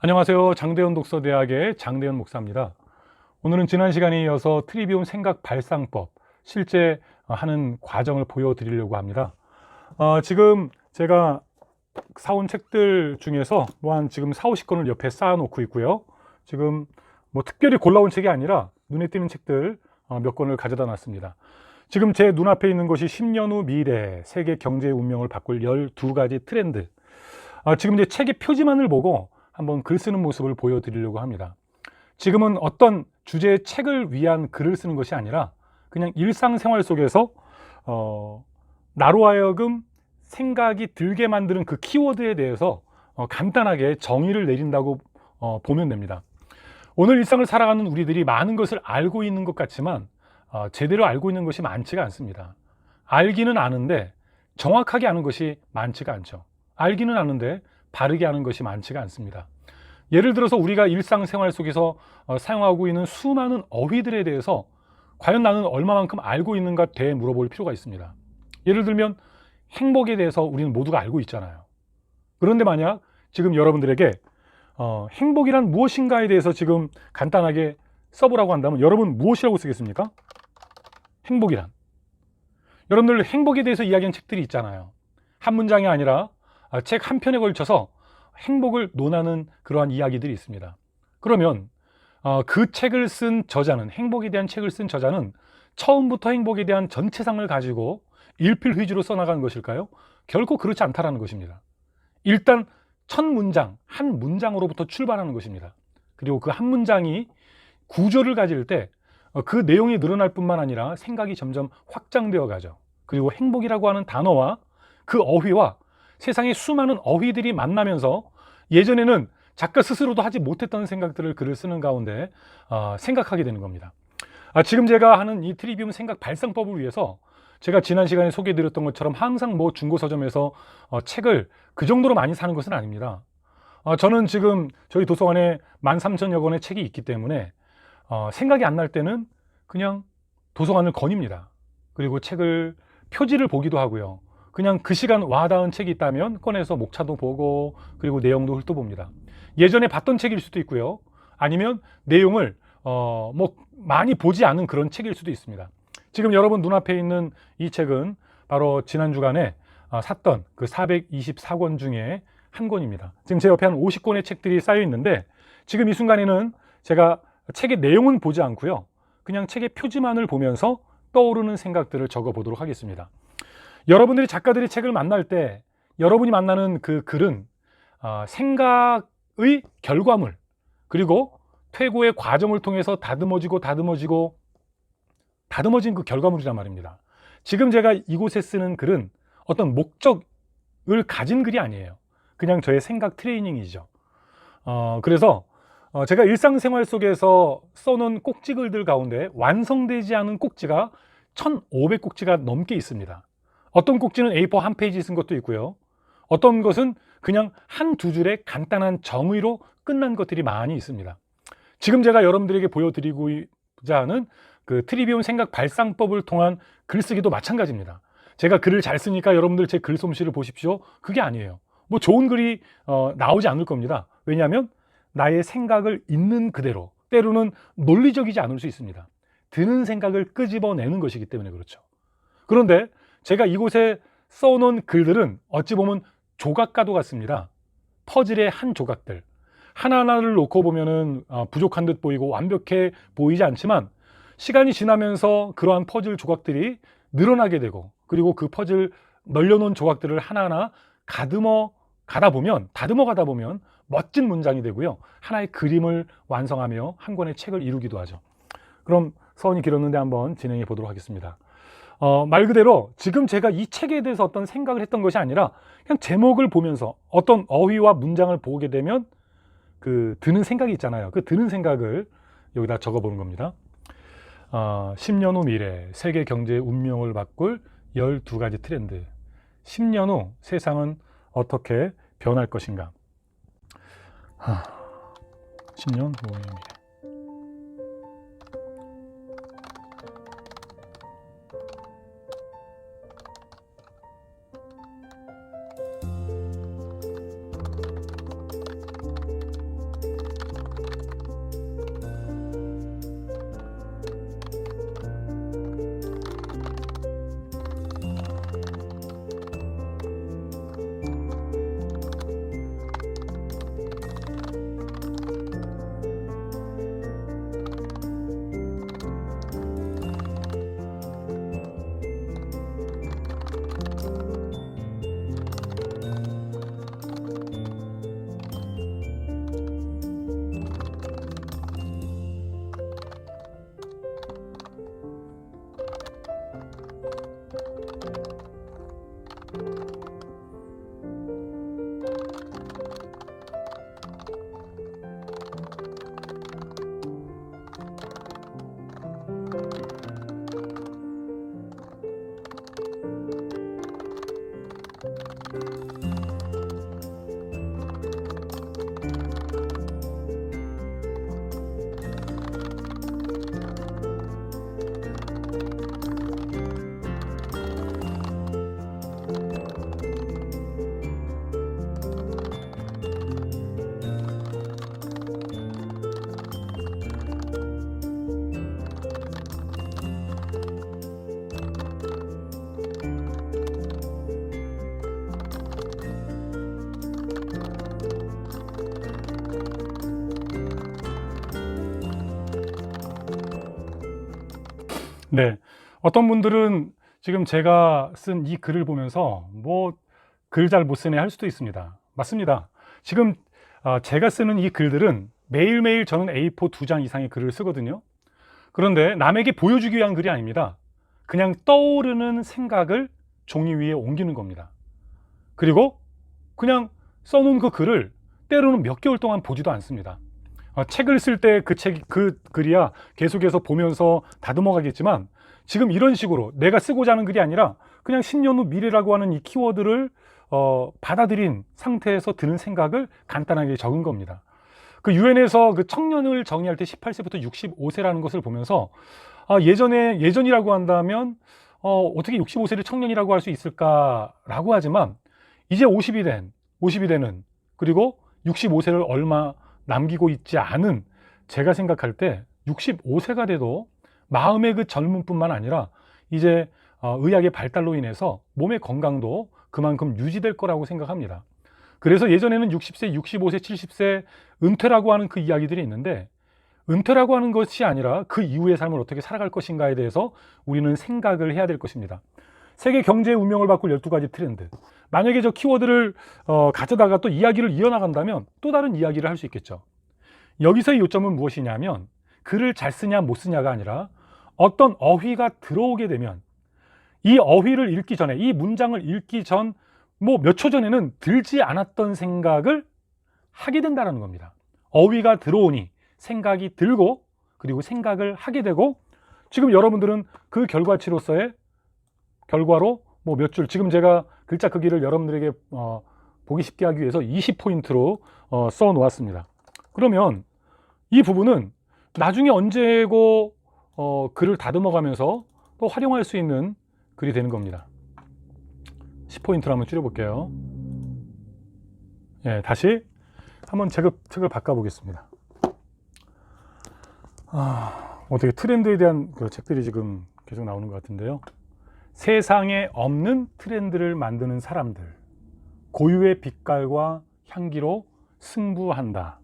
안녕하세요. 장대현 독서대학의 장대현 목사입니다. 오늘은 지난 시간에 이어서 트리비움 생각 발상법 실제 하는 과정을 보여드리려고 합니다. 지금 제가 사온 책들 중에서 한 지금 4, 50권을 옆에 쌓아놓고 있고요. 지금 뭐 특별히 골라온 책이 아니라 눈에 띄는 책들 몇 권을 가져다 놨습니다. 지금 제 눈앞에 있는 것이 10년 후 미래, 세계 경제의 운명을 바꿀 12가지 트렌드. 지금 이제 책의 표지만을 보고 한번 글 쓰는 모습을 보여드리려고 합니다. 지금은 어떤 주제의 책을 위한 글을 쓰는 것이 아니라 그냥 일상생활 속에서 나로 하여금 생각이 들게 만드는 그 키워드에 대해서 간단하게 정의를 내린다고 보면 됩니다. 오늘 일상을 살아가는 우리들이 많은 것을 알고 있는 것 같지만 제대로 알고 있는 것이 많지가 않습니다. 알기는 아는데 정확하게 아는 것이 많지가 않죠. 알기는 아는데 바르게 아는 것이 많지가 않습니다. 예를 들어서 우리가 일상생활 속에서 사용하고 있는 수많은 어휘들에 대해서 과연 나는 얼마만큼 알고 있는가 되물어볼 필요가 있습니다. 예를 들면 행복에 대해서 우리는 모두가 알고 있잖아요. 그런데 만약 지금 여러분들에게 행복이란 무엇인가에 대해서 지금 간단하게 써보라고 한다면 여러분 무엇이라고 쓰겠습니까? 행복이란. 여러분들 행복에 대해서 이야기하는 책들이 있잖아요. 한 문장이 아니라 책 한 편에 걸쳐서 행복을 논하는 그러한 이야기들이 있습니다. 그러면 그 책을 쓴 저자는, 행복에 대한 책을 쓴 저자는 처음부터 행복에 대한 전체상을 가지고 일필휘지로 써나가는 것일까요? 결코 그렇지 않다라는 것입니다. 일단 첫 문장, 한 문장으로부터 출발하는 것입니다. 그리고 그 한 문장이 구조를 가질 때 그 내용이 늘어날 뿐만 아니라 생각이 점점 확장되어 가죠. 그리고 행복이라고 하는 단어와 그 어휘와 세상의 수많은 어휘들이 만나면서 예전에는 작가 스스로도 하지 못했던 생각들을 글을 쓰는 가운데 생각하게 되는 겁니다. 지금 제가 하는 이 트리비움 생각 발상법을 위해서 제가 지난 시간에 소개해드렸던 것처럼 항상 뭐 중고 서점에서 책을 그 정도로 많이 사는 것은 아닙니다. 저는 지금 저희 도서관에 13,000여 권의 책이 있기 때문에 생각이 안 날 때는 그냥 도서관을 거닙니다. 그리고 책을 표지를 보기도 하고요. 그냥 그 시간 와닿은 책이 있다면 꺼내서 목차도 보고 그리고 내용도 훑어봅니다. 예전에 봤던 책일 수도 있고요. 아니면 내용을 뭐 많이 보지 않은 그런 책일 수도 있습니다. 지금 여러분 눈앞에 있는 이 책은 바로 지난 주간에 샀던 그 424권 중에 한 권입니다. 지금 제 옆에 한 50권의 책들이 쌓여 있는데 지금 이 순간에는 제가 책의 내용은 보지 않고요. 그냥 책의 표지만을 보면서 떠오르는 생각들을 적어 보도록 하겠습니다. 여러분들이 작가들의 책을 만날 때 여러분이 만나는 그 글은 생각의 결과물, 그리고 퇴고의 과정을 통해서 다듬어진 그 결과물이란 말입니다. 지금 제가 이곳에 쓰는 글은 어떤 목적을 가진 글이 아니에요. 그냥 저의 생각 트레이닝이죠. 그래서 제가 일상생활 속에서 써놓은 꼭지글들 가운데 완성되지 않은 꼭지가 1,500꼭지가 넘게 있습니다. 어떤 꼭지는 A4 한 페이지 쓴 것도 있고요. 어떤 것은 그냥 한 두 줄의 간단한 정의로 끝난 것들이 많이 있습니다. 지금 제가 여러분들에게 보여드리고자 하는 그 트리비움 생각 발상법을 통한 글쓰기도 마찬가지입니다. 제가 글을 잘 쓰니까 여러분들 제 글솜씨를 보십시오. 그게 아니에요. 뭐 좋은 글이 나오지 않을 겁니다. 왜냐하면 나의 생각을 있는 그대로, 때로는 논리적이지 않을 수 있습니다. 드는 생각을 끄집어내는 것이기 때문에 그렇죠. 그런데 제가 이곳에 써놓은 글들은 어찌 보면 조각가도 같습니다. 퍼즐의 한 조각들. 하나하나를 놓고 보면은 부족한 듯 보이고 완벽해 보이지 않지만 시간이 지나면서 그러한 퍼즐 조각들이 늘어나게 되고 그리고 그 퍼즐 널려놓은 조각들을 하나하나 다듬어 가다 보면 멋진 문장이 되고요. 하나의 그림을 완성하며 한 권의 책을 이루기도 하죠. 그럼 서원이 길었는데 한번 진행해 보도록 하겠습니다. 말 그대로 지금 제가 이 책에 대해서 어떤 생각을 했던 것이 아니라 그냥 제목을 보면서 어떤 어휘와 문장을 보게 되면 그 드는 생각이 있잖아요. 그 드는 생각을 여기다 적어보는 겁니다. 10년 후 미래, 세계 경제의 운명을 바꿀 12가지 트렌드. 10년 후 세상은 어떻게 변할 것인가? 10년 후의 미래. 네. 어떤 분들은 지금 제가 쓴 이 글을 보면서 뭐 글 잘 못 쓰네 할 수도 있습니다. 맞습니다. 지금 제가 쓰는 이 글들은 매일매일 저는 A4 2장 이상의 글을 쓰거든요. 그런데 남에게 보여주기 위한 글이 아닙니다. 그냥 떠오르는 생각을 종이 위에 옮기는 겁니다. 그리고 그냥 써놓은 그 글을 때로는 몇 개월 동안 보지도 않습니다. 책을 쓸 때 그 글이야 계속해서 보면서 다듬어 가겠지만, 지금 이런 식으로 내가 쓰고자 하는 글이 아니라 그냥 10년 후 미래라고 하는 이 키워드를 받아들인 상태에서 드는 생각을 간단하게 적은 겁니다. 그 유엔에서 그 청년을 정의할 때 18세부터 65세라는 것을 보면서 예전이라고 한다면 어떻게 65세를 청년이라고 할 수 있을까라고 하지만, 이제 50이 되는, 그리고 65세를 얼마 남기고 있지 않은 제가 생각할 때 65세가 돼도 마음의 그 젊음뿐만 아니라 이제 의학의 발달로 인해서 몸의 건강도 그만큼 유지될 거라고 생각합니다. 그래서 예전에는 60세, 65세, 70세 은퇴라고 하는 그 이야기들이 있는데, 은퇴라고 하는 것이 아니라 그 이후의 삶을 어떻게 살아갈 것인가에 대해서 우리는 생각을 해야 될 것입니다. 세계 경제의 운명을 바꿀 12가지 트렌드. 만약에 저 키워드를 가져다가 또 이야기를 이어나간다면 또 다른 이야기를 할 수 있겠죠. 여기서의 요점은 무엇이냐면, 글을 잘 쓰냐 못 쓰냐가 아니라 어떤 어휘가 들어오게 되면 이 어휘를 읽기 전에, 이 문장을 읽기 전 뭐 몇 초 전에는 들지 않았던 생각을 하게 된다는 겁니다. 어휘가 들어오니 생각이 들고, 그리고 생각을 하게 되고, 지금 여러분들은 그 결과치로서의 결과로 뭐 몇 줄, 지금 제가 글자 크기를 여러분들에게 보기 쉽게 하기 위해서 20포인트로 써 놓았습니다. 그러면 이 부분은 나중에 언제고 글을 다듬어 가면서 또 활용할 수 있는 글이 되는 겁니다. 10포인트로 한번 줄여볼게요. 예, 다시 한번 책을 바꿔보겠습니다. 어떻게 트렌드에 대한 그 책들이 지금 계속 나오는 것 같은데요. 세상에 없는 트렌드를 만드는 사람들, 고유의 빛깔과 향기로 승부한다.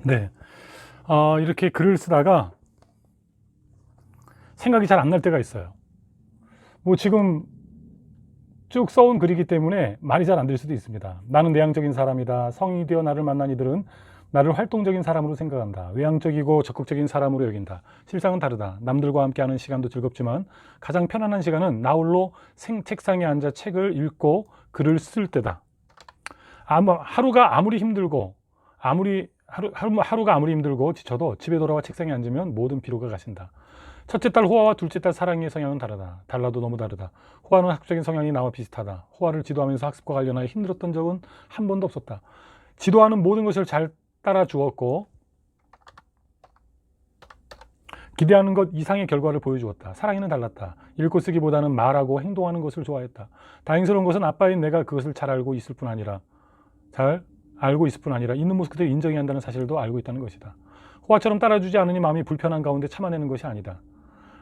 네, 이렇게 글을 쓰다가 생각이 잘 안 날 때가 있어요. 뭐 지금 쭉 써온 글이기 때문에 말이 잘 안 될 수도 있습니다. 나는 내향적인 사람이다. 성인이 되어 나를 만난 이들은 나를 활동적인 사람으로 생각한다. 외향적이고 적극적인 사람으로 여긴다. 실상은 다르다. 남들과 함께하는 시간도 즐겁지만 가장 편안한 시간은 나 홀로 책상에 앉아 책을 읽고 글을 쓸 때다. 하루가 아무리 힘들고 하루가 아무리 힘들고 지쳐도 집에 돌아와 책상에 앉으면 모든 피로가 가신다. 첫째 딸 호화와 둘째 딸 사랑이의 성향은 다르다. 달라도 너무 다르다. 호화는 학습적인 성향이 나와 비슷하다. 호화를 지도하면서 학습과 관련하여 힘들었던 적은 한 번도 없었다. 지도하는 모든 것을 잘 따라 주었고 기대하는 것 이상의 결과를 보여주었다. 사랑이는 달랐다. 읽고 쓰기보다는 말하고 행동하는 것을 좋아했다. 다행스러운 것은 아빠인 내가 그것을 잘 알고 있을 뿐 아니라 있는 모습 그대로 인정해야 한다는 사실도 알고 있다는 것이다. 호화처럼 따라주지 않으니 마음이 불편한 가운데 참아내는 것이 아니다.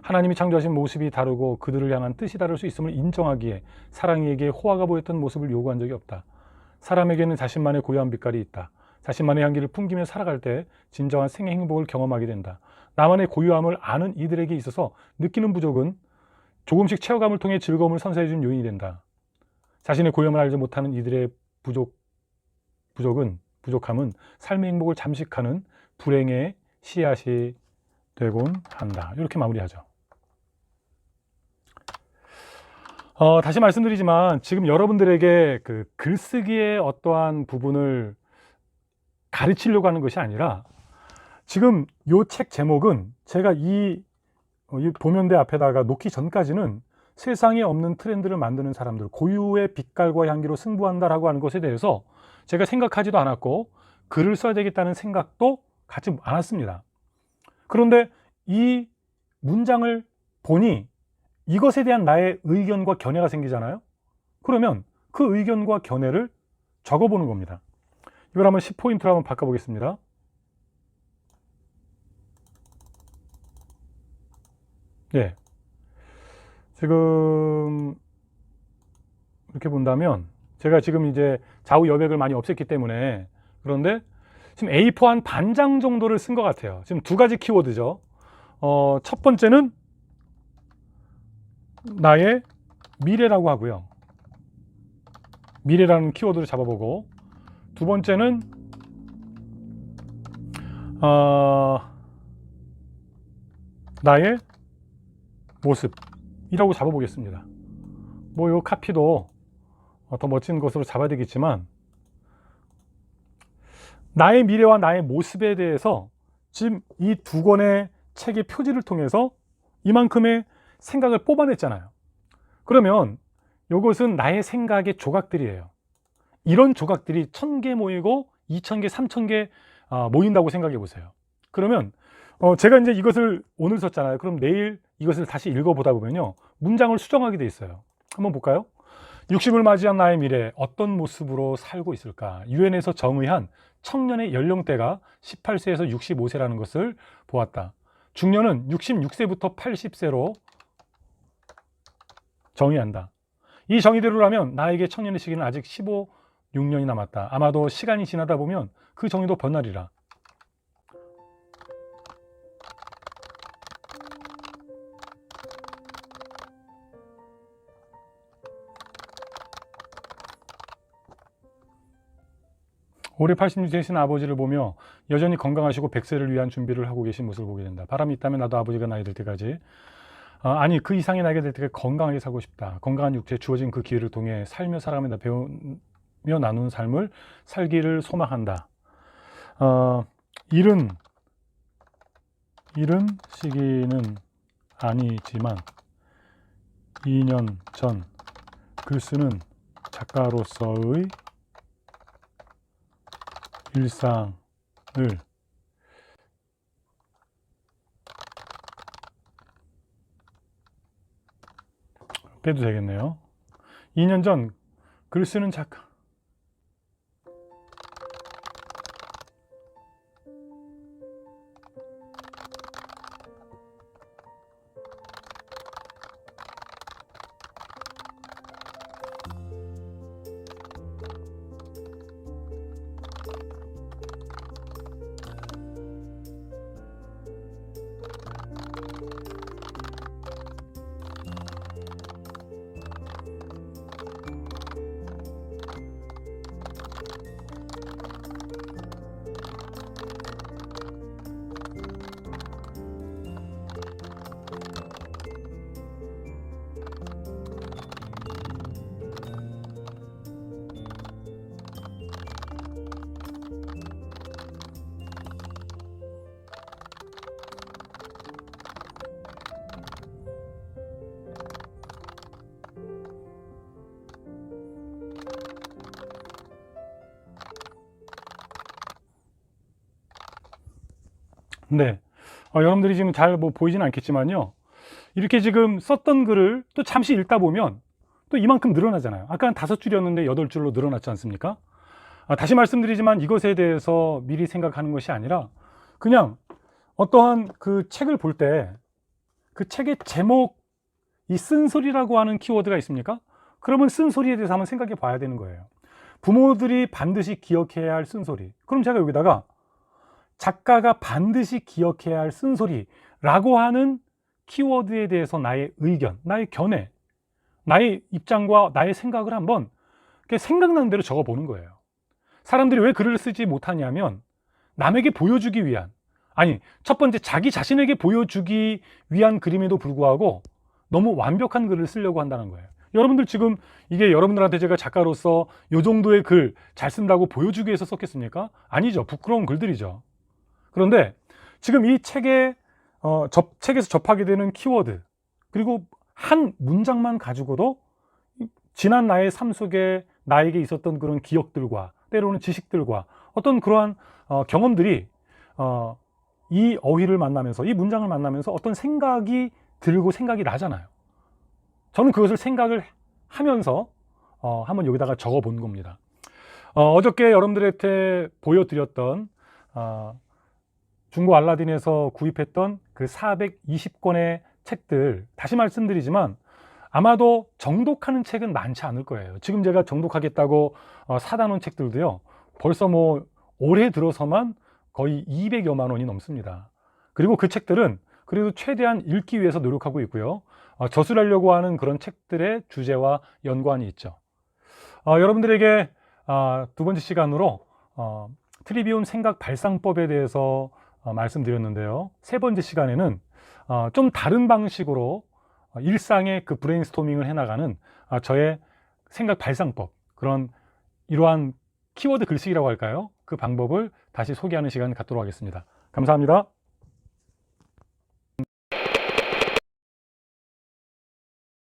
하나님이 창조하신 모습이 다르고 그들을 향한 뜻이 다를 수 있음을 인정하기에 사랑이에게 호화가 보였던 모습을 요구한 적이 없다. 사람에게는 자신만의 고유한 빛깔이 있다. 자신만의 향기를 풍기며 살아갈 때 진정한 생의 행복을 경험하게 된다. 나만의 고유함을 아는 이들에게 있어서 느끼는 부족은 조금씩 체험감을 통해 즐거움을 선사해준 요인이 된다. 자신의 고유함을 알지 못하는 이들의 부족함은 삶의 행복을 잠식하는 불행의 씨앗이 되곤 한다. 이렇게 마무리하죠. 다시 말씀드리지만 지금 여러분들에게 그 글쓰기의 어떠한 부분을 가르치려고 하는 것이 아니라 지금 이 책 제목은 제가 이 도면대 앞에다가 놓기 전까지는 세상에 없는 트렌드를 만드는 사람들, 고유의 빛깔과 향기로 승부한다라고 하는 것에 대해서 제가 생각하지도 않았고 글을 써야 되겠다는 생각도 갖지 않았습니다. 그런데 이 문장을 보니 이것에 대한 나의 의견과 견해가 생기잖아요. 그러면 그 의견과 견해를 적어보는 겁니다. 이걸 한번 10포인트로 한번 바꿔보겠습니다. 예. 지금 이렇게 본다면 제가 지금 이제 좌우 여백을 많이 없앴기 때문에 그런데 지금 A4 한 반 장 정도를 쓴 것 같아요. 지금 두 가지 키워드죠. 첫 번째는 나의 미래라고 하고요. 미래라는 키워드를 잡아보고 두 번째는 나의 모습이라고 잡아보겠습니다. 뭐 요 카피도 더 멋진 것으로 잡아야 되겠지만 나의 미래와 나의 모습에 대해서 지금 이 두 권의 책의 표지를 통해서 이만큼의 생각을 뽑아냈잖아요. 그러면 이것은 나의 생각의 조각들이에요. 이런 조각들이 1000개 모이고 2000개, 3000개 모인다고 생각해 보세요. 그러면 제가 이제 이것을 오늘 썼잖아요. 그럼 내일 이것을 다시 읽어보다 보면요, 문장을 수정하게 돼 있어요. 한번 볼까요? 60을 맞이한 나의 미래 어떤 모습으로 살고 있을까? 유엔에서 정의한 청년의 연령대가 18세에서 65세라는 것을 보았다. 중년은 66세부터 80세로 정의한다. 이 정의대로라면 나에게 청년의 시기는 아직 6년이 남았다. 아마도 시간이 지나다 보면 그 정의도 변하리라. 올해 80이 되신 아버지를 보며 여전히 건강하시고 100세를 위한 준비를 하고 계신 모습을 보게 된다. 바람이 있다면 나도 아버지가 나이 될 때까지 아니 그 이상의 나이가 될 때까지 건강하게 살고 싶다. 건강한 육체에 주어진 그 기회를 통해 살며 살아가며 배우며 나누는 삶을 살기를 소망한다. 이른 시기는 아니지만 2년 전 글쓰는 작가로서의 일상을 빼도 되겠네요. 2년 전 글쓰는 작가 네. 여러분들이 지금 잘 뭐 보이지는 않겠지만요. 이렇게 지금 썼던 글을 또 잠시 읽다 보면 또 이만큼 늘어나잖아요. 아까 한 5줄이었는데 8줄로 늘어났지 않습니까? 다시 말씀드리지만 이것에 대해서 미리 생각하는 것이 아니라 그냥 어떠한 그 책을 볼 때 그 책의 제목, 이 쓴소리라고 하는 키워드가 있습니까? 그러면 쓴소리에 대해서 한번 생각해 봐야 되는 거예요. 부모들이 반드시 기억해야 할 쓴소리. 그럼 제가 여기다가 작가가 반드시 기억해야 할 쓴소리라고 하는 키워드에 대해서 나의 의견, 나의 견해, 나의 입장과 나의 생각을 한번 생각나는 대로 적어 보는 거예요. 사람들이 왜 글을 쓰지 못하냐면 남에게 보여주기 위한, 아니 첫 번째 자기 자신에게 보여주기 위한 그림에도 불구하고 너무 완벽한 글을 쓰려고 한다는 거예요. 여러분들 지금 이게 여러분들한테 제가 작가로서 이 정도의 글 잘 쓴다고 보여주기 위해서 썼겠습니까? 아니죠. 부끄러운 글들이죠. 그런데 지금 이 책에서 접하게 되는 키워드, 그리고 한 문장만 가지고도 지난 나의 삶 속에 나에게 있었던 그런 기억들과 때로는 지식들과 어떤 그러한 경험들이 이 어휘를 만나면서, 이 문장을 만나면서 어떤 생각이 들고 생각이 나잖아요. 저는 그것을 생각을 하면서 한번 여기다가 적어 본 겁니다. 어저께 여러분들한테 보여드렸던 중고 알라딘에서 구입했던 그 420권의 책들, 다시 말씀드리지만 아마도 정독하는 책은 많지 않을 거예요. 지금 제가 정독하겠다고 사다 놓은 책들도요, 벌써 뭐 올해 들어서만 거의 200여만 원이 넘습니다. 그리고 그 책들은 그래도 최대한 읽기 위해서 노력하고 있고요. 저술하려고 하는 그런 책들의 주제와 연관이 있죠. 여러분들에게 두 번째 시간으로 트리비움 생각 발상법에 대해서 말씀드렸는데요. 세 번째 시간에는 좀 다른 방식으로 일상의 그 브레인스토밍을 해나가는 저의 생각 발상법, 그런 이러한 키워드 글쓰기라고 할까요? 그 방법을 다시 소개하는 시간 갖도록 하겠습니다. 감사합니다.